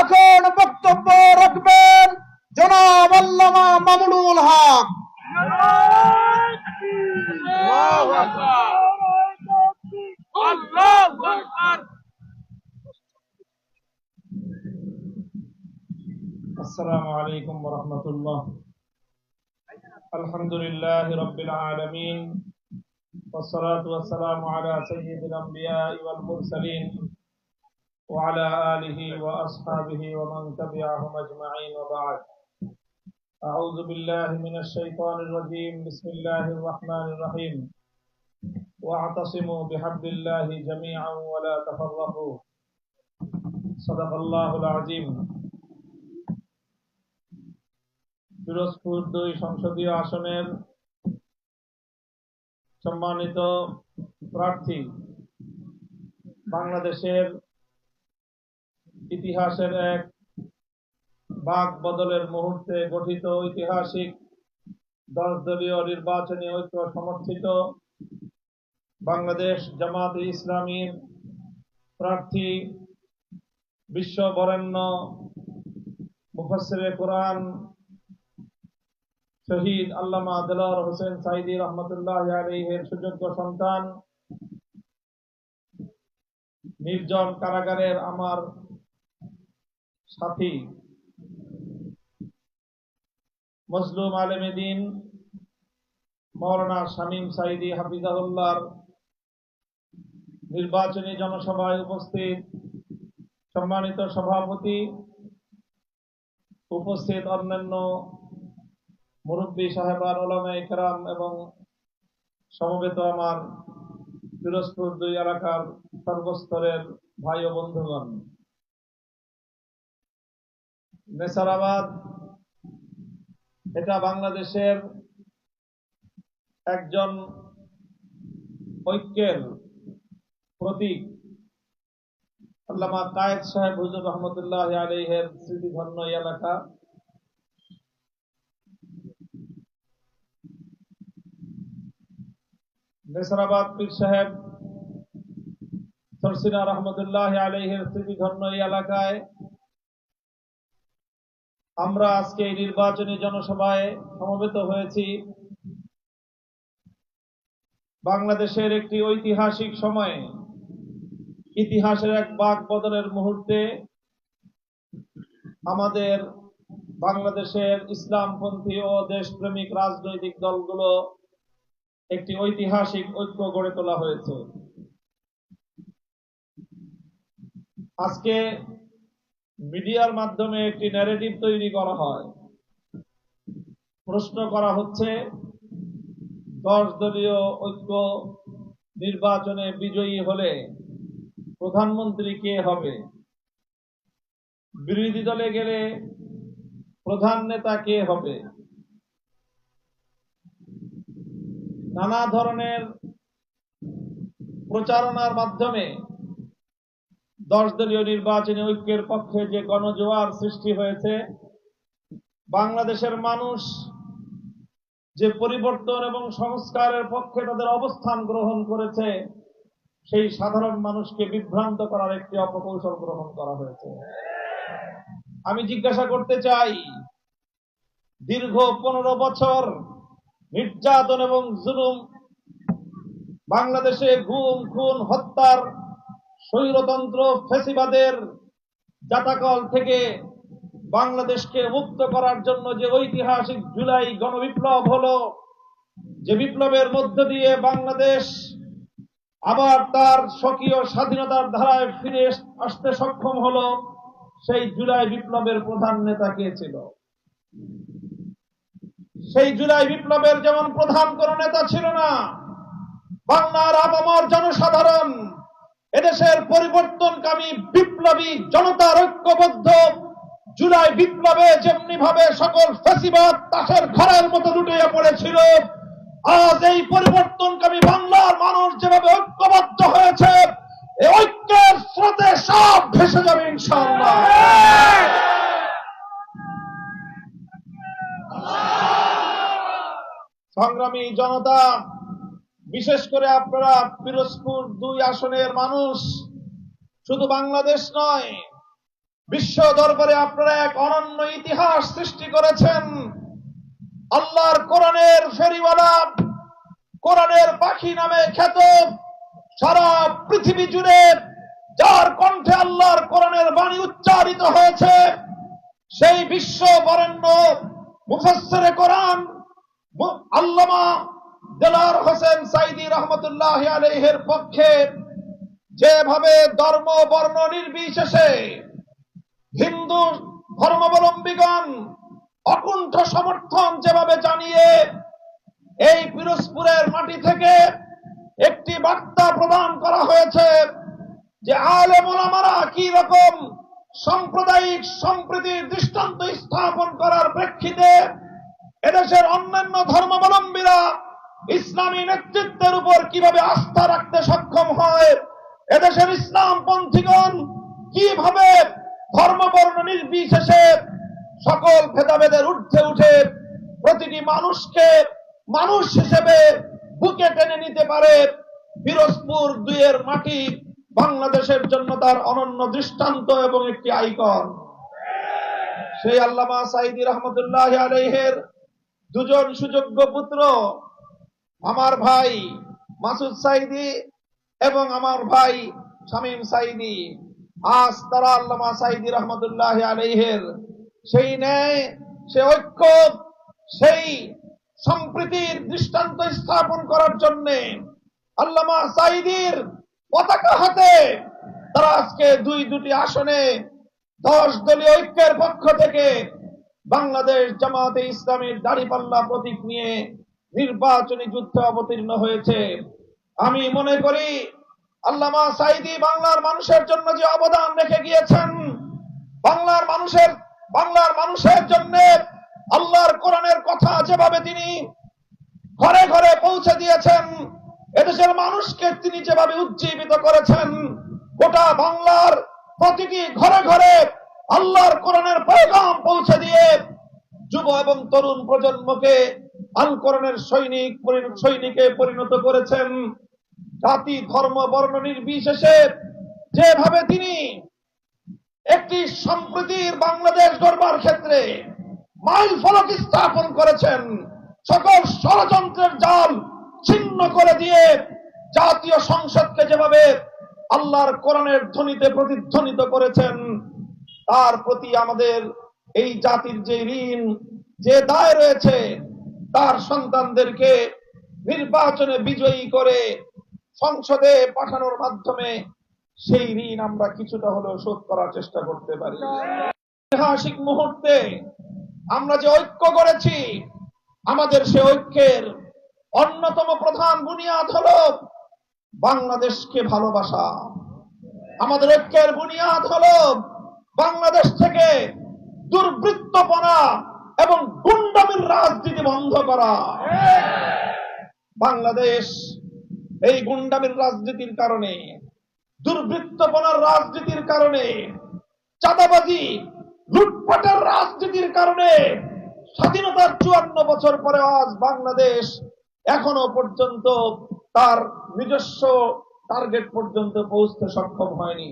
এখন বক্তব্য রাখবেন জনাব আল্লামা মামুনুল হক। السلام عليكم ورحمة الله. الحمد لله رب العالمين والصلاة والسلام على سيد الأنبياء والمرسلين وعلى آله وأصحابه ومن تبعهم أجمعين وبعد. أعوذ بالله من الشيطان الرجيم. بسم الله الرحمن الرحيم. واعتصموا بحبل الله جميعا ولا تفرقوا. صدق الله العظيم. পিরোজপুর 2 সংসদীয় আসনের সম্মানিত প্রার্থী, বাংলাদেশের ইতিহাসের এক বাক বদলের মুহূর্তে গঠিত ঐতিহাসিক 10 দলীয় নির্বাচনী ঐক্য সমর্থিত বাংলাদেশ জামাতে ইসলামীর প্রার্থী, বিশ্ব বরেণ্য মুফাসসিরে কোরআন শহীদ আল্লামা দেলোয়ার হোসেন সাঈদী রহমতুল্লাহি আলাইহির সুযোগ্য সন্তান, নির্জন কারাগারের আমার সাথী মজলুম আলেমে দ্বীন মাওলানা শামীম সাঈদী হাফিজাহুল্লাহর নির্বাচনী জনসভায় উপস্থিত সম্মানিত সভাপতি, উপস্থিত অন্যান্য মুরব্বী সাহেবান, উলামায়ে কেরাম এবং সমবেত আমার পিরোজপুর 2 এলাকার সর্বস্তরের ভাই ও বন্ধুগণ, নেসারাবাদ এটা বাংলাদেশের একজন ঐক্যের প্রতীক। আল্লামা কায়েদ সাহেব হুজুর রহমতুল্লাহি আলাইহির স্মৃতিধন্য এলাকা। নেসারাবাদ পীর সাহেব সরসিনা রহমতুল্লাহি আলাইহির স্মৃতিধন্য এই এলাকায় আমরা আজকে এই নির্বাচনী জনসভায় সমবেত হয়েছি। বাংলাদেশের একটি ঐতিহাসিক সময়ে, ইতিহাসের এক বাক বদলের মুহূর্তে আমাদের বাংলাদেশের ইসলামপন্থী ও দেশপ্রেমিক রাজনৈতিক দলগুলো একটি ঐতিহাসিক ঐক্য গড়ে তোলা হয়েছে। আজকে মিডিয়ার মাধ্যমে একটি ন্যারেটিভ তৈরি করা হয়, প্রশ্ন করা হচ্ছে 10 দলীয় ঐক্য নির্বাচনে বিজয়ী হলে প্রধানমন্ত্রী কে হবে, বিরোধী দলে গেলে প্রধান নেতা কে হবে। নানা ধরনের প্রচারণার মাধ্যমে 10 দলীয় নির্বাচনী ঐক্যের পক্ষে যে গণজোয়ার সৃষ্টি হয়েছে, বাংলাদেশের মানুষ যে পরিবর্তন এবং সংস্কারের পক্ষে তাদের অবস্থান গ্রহণ করেছে, সেই সাধারণ মানুষকে বিভ্রান্ত করার একটি অপকৌশল গ্রহণ করা হয়েছে। আমি জিজ্ঞাসা করতে চাই, দীর্ঘ 15 বছর নির্যাতন এবং জুলুম, বাংলাদেশে গুম খুন হত্যার স্বৈরতন্ত্র ফ্যাসিবাদের জাতাকল থেকে বাংলাদেশকে মুক্ত করার জন্য যে ঐতিহাসিক জুলাই গণবিপ্লব হলো, যে বিপ্লবের মধ্য দিয়ে বাংলাদেশ আবার তার স্বকীয় স্বাধীনতার ধারায় ফিরে আসতে সক্ষম হলো, সেই জুলাই বিপ্লবের প্রধান নেতা কে ছিল? সেই জুলাই বিপ্লবের যেমন প্রধান কোন নেতা ছিল না, বাংলার আপামর জনসাধারণ, এদেশের পরিবর্তনকামী বিপ্লবী জনতার ঐক্যবদ্ধ জুলাই বিপ্লবে যেমনি ভাবে সকল ফ্যাসিবাদ তাসের ঘরের মতো লুটিয়ে পড়েছিল, আজ এই পরিবর্তনকামী বাংলার মানুষ যেভাবে ঐক্যবদ্ধ হয়েছে, এই ঐক্যের স্রোতে সব ভেসে যাবে ইনশাআল্লাহ। সংগ্রামী জনতা, বিশেষ করে আপনারা পিরোজপুর 2 আসনের মানুষ, শুধু বাংলাদেশ নয়, বিশ্ব দরবারে আপনারা এক অনন্য ইতিহাস সৃষ্টি করেছেন। আল্লাহর কোরআনের ফেরিওয়ালা, কোরআনের পাখি নামে খ্যাত, সারা পৃথিবী জুড়ে যার কণ্ঠে আল্লাহর কোরআনের বাণী উচ্চারিত হয়েছে, সেই বিশ্ব বরেণ্য মুফাসসিরে কোরআন আল্লামা দেলাওয়ার হোসেন সাঈদী রহমতুল্লাহ আলাইহির পক্ষে যেভাবে ধর্ম বর্ণ নির্বিশেষে হিন্দু ধর্মাবলম্বীগণ অকুণ্ঠ সমর্থন যেভাবে জানিয়ে এই পিরোজপুরের মাটি থেকে একটি বার্তা প্রদান করা হয়েছে যে আলেম ওলামারা কি রকম সাম্প্রদায়িক সম্প্রীতির দৃষ্টান্ত স্থাপন করার প্রেক্ষিতে এদেশের অন্যান্য ধর্মাবলম্বীরা ইসলামী নেতৃত্বের উপর কিভাবে আস্থা রাখতে সক্ষম হয়, এদেশের ইসলামপন্থীগণ কিভাবে ধর্মবর্ণ নির্বিশেষে সকল ভেদাভেদের ঊর্ধ্বে উঠে প্রতিটি মানুষকে মানুষ হিসেবে বুকে টেনে নিতে পারে, পিরোজপুর 2 এর মাটি বাংলাদেশের জন্য তার অনন্য দৃষ্টান্ত এবং একটি আইকন। সেই আল্লামা সাঈদী রহমতুল্লাহ আলাইহির দুজন সুযোগ্য পুত্র, আমার ভাই মাসুদ সাঈদী এবং আমার ভাই শামীম সাঈদী, আজ তারা আল্লামা সাঈদী রহমতুল্লাহ আলাইহির সেই ন্যায়, সেই ঐক্য, সেই সম্প্রীতির দৃষ্টান্ত স্থাপন করার জন্য আল্লামা সাঈদীর পতাকা হাতে তারা আজকে দুটি আসনে 10 দলীয় ঐক্যের পক্ষ থেকে বাংলাদেশ জামাতে ইসলামীর দাঁড়িপাল্লা প্রতীক নিয়ে নির্বাচনী যুদ্ধে অবতীর্ণ হয়েছে। আমি মনে করি আল্লামা সাঈদী বাংলার মানুষের জন্য যে অবদান রেখে গিয়েছেন, বাংলার মানুষের জন্য আল্লাহর কোরআনের কথা যেভাবে তিনি ঘরে ঘরে পৌঁছে দিয়েছেন, এদেশের মানুষকে তিনি যেভাবে উজ্জীবিত করেছেন, গোটা বাংলার প্রতিটি ঘরে ঘরে আল্লাহর কোরআনের পয়গাম পৌঁছে দিয়ে যুব এবং তরুণ প্রজন্মকে আল কোরআনের সৈনিকে পরিণত করেছেন। জাতি ধর্ম বর্ণ নির্বিশেষে যেভাবে তিনি একটি সম্প্রীতির বাংলাদেশ গড়বার ক্ষেত্রে মাইল ফলক স্থাপন করেছেন, সকল ষড়যন্ত্রের জাল ছিন্ন করে দিয়ে জাতীয় সংসদকে যেভাবে আল্লাহর কোরআনের ধ্বনিতে প্রতিধ্বনিত করেছেন, তার প্রতি আমাদের এই জাতির যে ঋণ, যে দায় রয়েছে, তার সন্তানদেরকে নির্বাচনে বিজয়ী করে সংসদে পাঠানোর মাধ্যমে সেই ঋণ আমরা কিছুটা হলেও শোধ করার চেষ্টা করতে পারি। ঐতিহাসিক মুহূর্তে আমরা যে ঐক্য গড়েছি, আমাদের সে ঐক্যের অন্যতম প্রধান বুনিয়াদ হলো বাংলাদেশকে ভালোবাসা। আমাদের ঐক্যের বুনিয়াদ হলো বাংলাদেশ থেকে দুর্বৃত্তপনা এবং গুন্ডামির রাজনীতি বন্ধ করা। বাংলাদেশ এই গুন্ডামির রাজনীতির কারণে, দুর্বৃত্তপনার রাজনীতির কারণে, চাঁদাবাজি লুটপাটের রাজনীতির কারণে স্বাধীনতার 54 বছর পরে আজ বাংলাদেশ এখনো পর্যন্ত তার নিজস্ব টার্গেট পর্যন্ত পৌঁছতে সক্ষম হয়নি।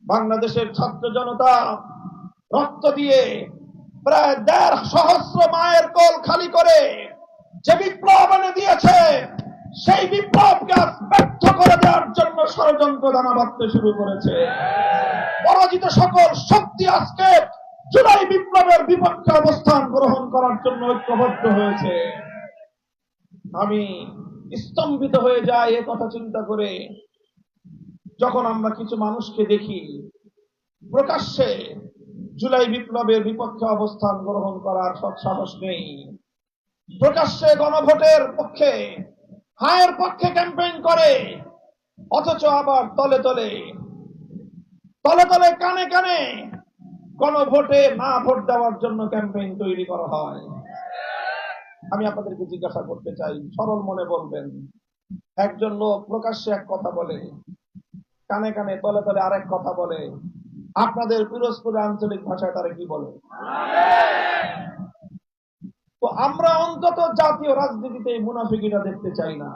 বাংলাদেশের ছাত্র জনতা রক্ত দিয়ে প্রায় 1.5 সহস্র মায়ের কোল খালি করে যে বিপ্লব এনে দিয়েছে, সেই বিপ্লবকে ব্যর্থ করে দেওয়ার জন্য ষড়যন্ত্র দানা বাঁধতে শুরু করেছে। পরাজিত সকল শক্তি আজকে জুলাই বিপ্লবের বিপক্ষে অবস্থান গ্রহণ করার জন্য ঐক্যবদ্ধ হয়েছে। আমি স্তম্ভিত হয়ে যাই এ কথা চিন্তা করে, যখন আমরা কিছু মানুষকে দেখি প্রকাশ্যে জুলাই বিপ্লবের বিপক্ষে অবস্থান গ্রহণ করার সৎসাহস নেই, প্রকাশ্যে গণভোটের পক্ষে, হায়ের পক্ষে ক্যাম্পেইন করে, অথচ আবার তলে তলে কানে কানে গণভোটে না ভোট দেওয়ার জন্য ক্যাম্পেইন তৈরি করা হয়। আমি আপনাদেরকে জিজ্ঞাসা করতে চাই, সরল মনে বলবেন, একজন লোক প্রকাশ্যে এক কথা বলে, কানে কানে তলে তলে আরেক কথা বলে, আপনাদের পিরোজপুরের আঞ্চলিক ভাষায় তারা কি বলে? তো আমরা অন্তত জাতীয় রাজনীতিতে এই মুনাফিকিটা দেখতে চাই না।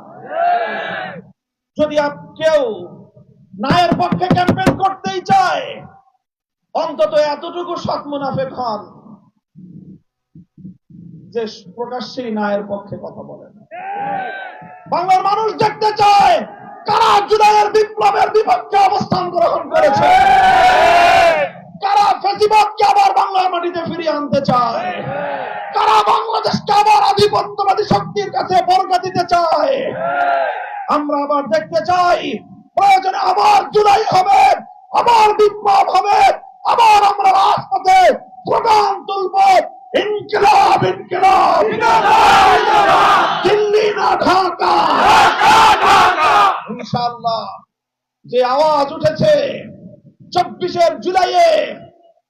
যদি কেউ ন্যায়ের পক্ষে ক্যাম্পেইন করতেই চায়, অন্তত এতটুকু সৎ মুনাফিক হন যে প্রকাশ্যেই ন্যায়ের পক্ষে কথা বলেন। বাংলার মানুষ দেখতে চায় কারা জুলাইয়ের বিপ্লবের বিপক্ষে অবস্থান গ্রহণ করেছে, কারা ফ্যাসিবাদকে আবার বাংলার মাটিতে ফিরিয়ে আনতে চায়, কারা বাংলাদেশকে আবার আধিপত্যবাদী শক্তির কাছে বর্গা দিতে চায়। আমরা আবার দেখতে চাই প্রয়োজনে আবার জুলাই হবে, আবার বিপ্লব হবে, আবার আমরা রাজপথে স্লোগান তুলব, ইনকিলাব ইনকিলাব, দিল্লি না ঢাকা। ইনশাআল্লাহ যে আওয়াজ উঠেছে 24 জুলাইয়ে,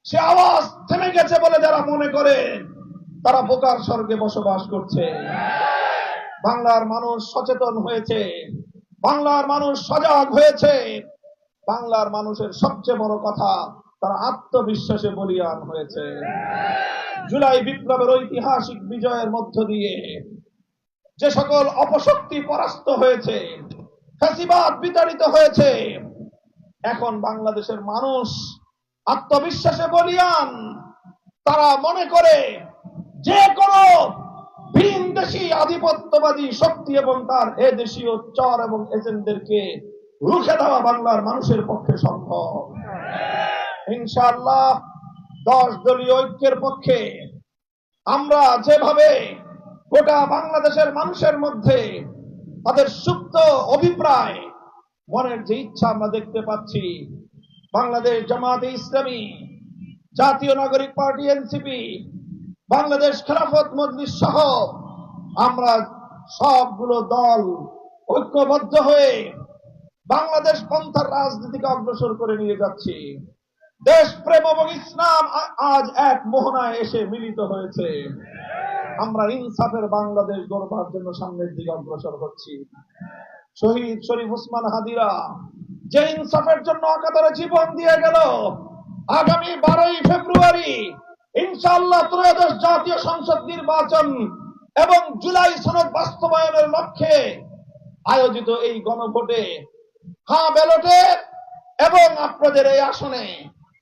সে আওয়াজ থেমে গেছে বলে যারা মনে করে তারা বোকার স্বর্গে বসবাস করছে। বাংলার মানুষ সচেতন হয়েছে, বাংলার মানুষ সজাগ হয়েছে। বাংলার মানুষের সবচেয়ে বড় কথা, তারা আত্মবিশ্বাসে বলীয়ান হয়েছে। জুলাই বিপ্লবের ঐতিহাসিক বিজয়ের মধ্য দিয়ে যে সকল অপশক্তি পরাস্ত হয়েছে, ফ্যাসিবাদ বিতাড়িত হয়েছে, এখন বাংলাদেশের মানুষ আত্মবিশ্বাসে বলীয়ান। তারা মনে করে যে কোনো ভিনদেশী আধিপত্যবাদী শক্তি এবং তার এদেশীয় চর এবং এজেন্টদেরকে রুখে দেওয়া বাংলার মানুষের পক্ষে সম্ভব। ইনশাআল্লাহ 10 দলীয় ঐক্যের পক্ষে আমরা যেভাবে গোটা বাংলাদেশের মানুষের মধ্যে তাদের সুপ্ত অভিপ্রায়, মনের যে ইচ্ছা আমরা দেখতে পাচ্ছি, বাংলাদেশ জামায়াতে ইসলামী, জাতীয় নাগরিক পার্টি এনসিপি, বাংলাদেশ খেলাফত মজলিস সহ আমরা সবগুলো দল ঐক্যবদ্ধ হয়ে বাংলাদেশ পন্থার রাজনীতিকে অগ্রসর করে নিয়ে যাচ্ছি। দেশপ্রেম এবং ইসলাম আজ এক মোহনায় এসে মিলিত হয়েছে। আমরা ইনসাফের বাংলাদেশ গড়বার জন্য সামনের দিকে অগ্রসর হচ্ছি। শহীদ শরীফ ওসমান হাদিরা যে ইনসাফের জন্য অকাতরে জীবন দিয়ে গেল, আগামী 12 ফেব্রুয়ারি ইনশাআল্লাহ ত্রয়োদশ জাতীয় সংসদ নির্বাচন এবং জুলাই সনদ বাস্তবায়নের লক্ষ্যে আয়োজিত এই গণভোটে, হ্যাঁ ব্যালটে এবং আপনাদের এই আসনে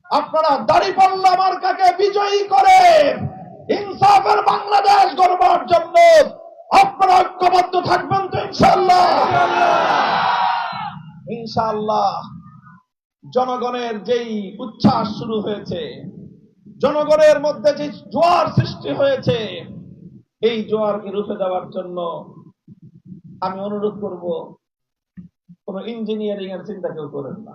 আপনারা দাঁড়িপাল্লা মার্কাকে বিজয়ী করে ইনসাফের বাংলাদেশ গড়বার জন্য আপনারা ঐক্যবদ্ধ থাকবেন তো ইনশাআল্লাহ? ইনশাআল্লাহ জনগণের যেই উচ্ছ্বাস শুরু হয়েছে, জনগণের মধ্যে যে জোয়ার সৃষ্টি হয়েছে, এই জোয়ারকে রুখে দেওয়ার জন্য আমি অনুরোধ করব, কোন ইঞ্জিনিয়ারিং এর চিন্তা কেউ করেন না।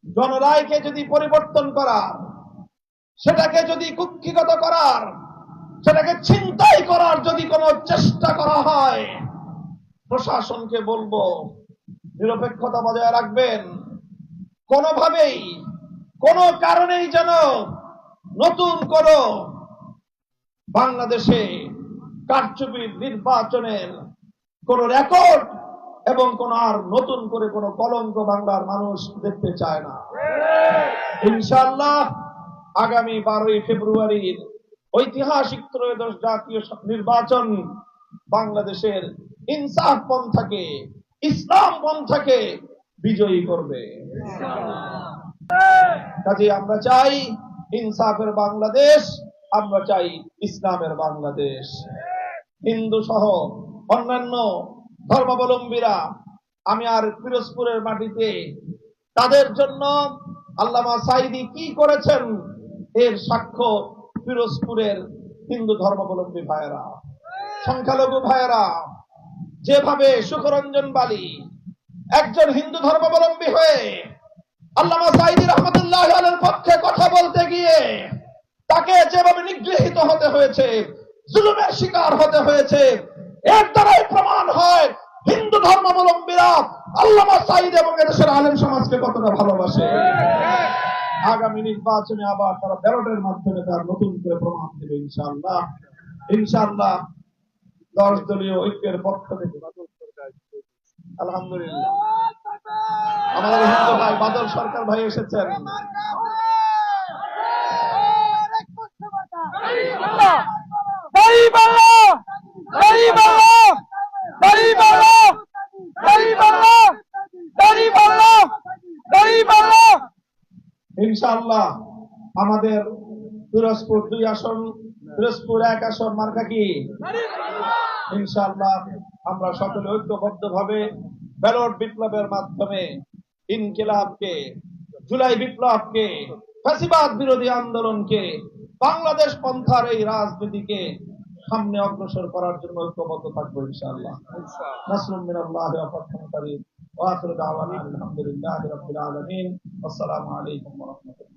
জনরায়কে যদি পরিবর্তন করার, সেটাকে যদি কুক্ষিগত করার, সেটাকে ছিনতাই করার যদি কোনো চেষ্টা করা হয়, প্রশাসনকে বলবো নিরপেক্ষতা বজায় রাখবেন। কোনোভাবেই কোনো কারণেই যেন নতুন কোন বাংলাদেশে কারচুপির নির্বাচনের কোন রেকর্ড এবং কোন আর নতুন করে কোন কলঙ্ক বাংলার মানুষ দেখতে চায় না। ইনশাআল্লাহ আগামী 12 ফেব্রুয়ারির ঐতিহাসিক ত্রয়োদশ জাতীয় নির্বাচন বাংলাদেশের ইনসাফ পন্থাকে, ইসলাম পন্থাকে বিজয়ী করবে। কাজে আমরা চাই ইনসাফের বাংলাদেশ, আমরা চাই ইসলামের বাংলাদেশ। হিন্দু সহ অন্যান্য ধর্মাবলম্বীরা, আমি আর পিরোজপুরের মাটিতে তাদের জন্য আল্লামা সাঈদী কি করেছেন এর সাক্ষ্য পিরোজপুরের হিন্দু ধর্মাবলম্বী ভাইয়েরা, সংখ্যালঘু ভাইয়েরা। যেভাবে সুখরঞ্জন বালী একজন হিন্দু ধর্মাবলম্বী হয়ে আল্লামা সাঈদী রহমতুল্লাহ আলাইহির পক্ষে কথা বলতে গিয়ে তাকে যেভাবে নিগৃহীত হতে হয়েছে, জুলুমের শিকার হতে হয়েছে, এর দ্বারাই প্রমাণ হয় হিন্দু ধর্মাবলম্বীরা আল্লামা সাঈদ এবং এদেশের আলেম সমাজকে কতটা ভালোবাসে। আগামী নির্বাচনে আবার তারা ব্যালটের মাধ্যমে তার নতুন করে প্রমাণ দেবে ইনশাআল্লাহ। ইনশাআল্লাহ 10 দলীয় ঐক্যের পক্ষ থেকে আলহামদুলিল্লাহ আমাদের হিন্দু ভাই বাদল সরকার ভাই এসেছেন। দাড়ি ইনশাআল্লাহ আমাদের পিরোজপুর 2 আসন, পিরোজপুর 1 আসন মার্কা কি? ইনশাআল্লাহ আমরা সকলে ঐক্যবদ্ধভাবে ব্যালট বিপ্লবের মাধ্যমে ইনকিলাবকে, জুলাই বিপ্লবকে, ফ্যাসিবাদ বিরোধী আন্দোলনকে, বাংলাদেশ পন্থার এই রাজনীতিকে সামনে অগ্রসর করার জন্য ঐক্যবদ্ধ থাকবো ইনশাআল্লাহ। নাসরুম মিনাল্লাহি ওয়া ফাতহুন করিম ওয়া আখিরু দাওয়ানা আলহামদুলিল্লাহি রাব্বিল আলামিন। আসসালামু আলাইকুম ওয়া রাহমাতুল্লাহ।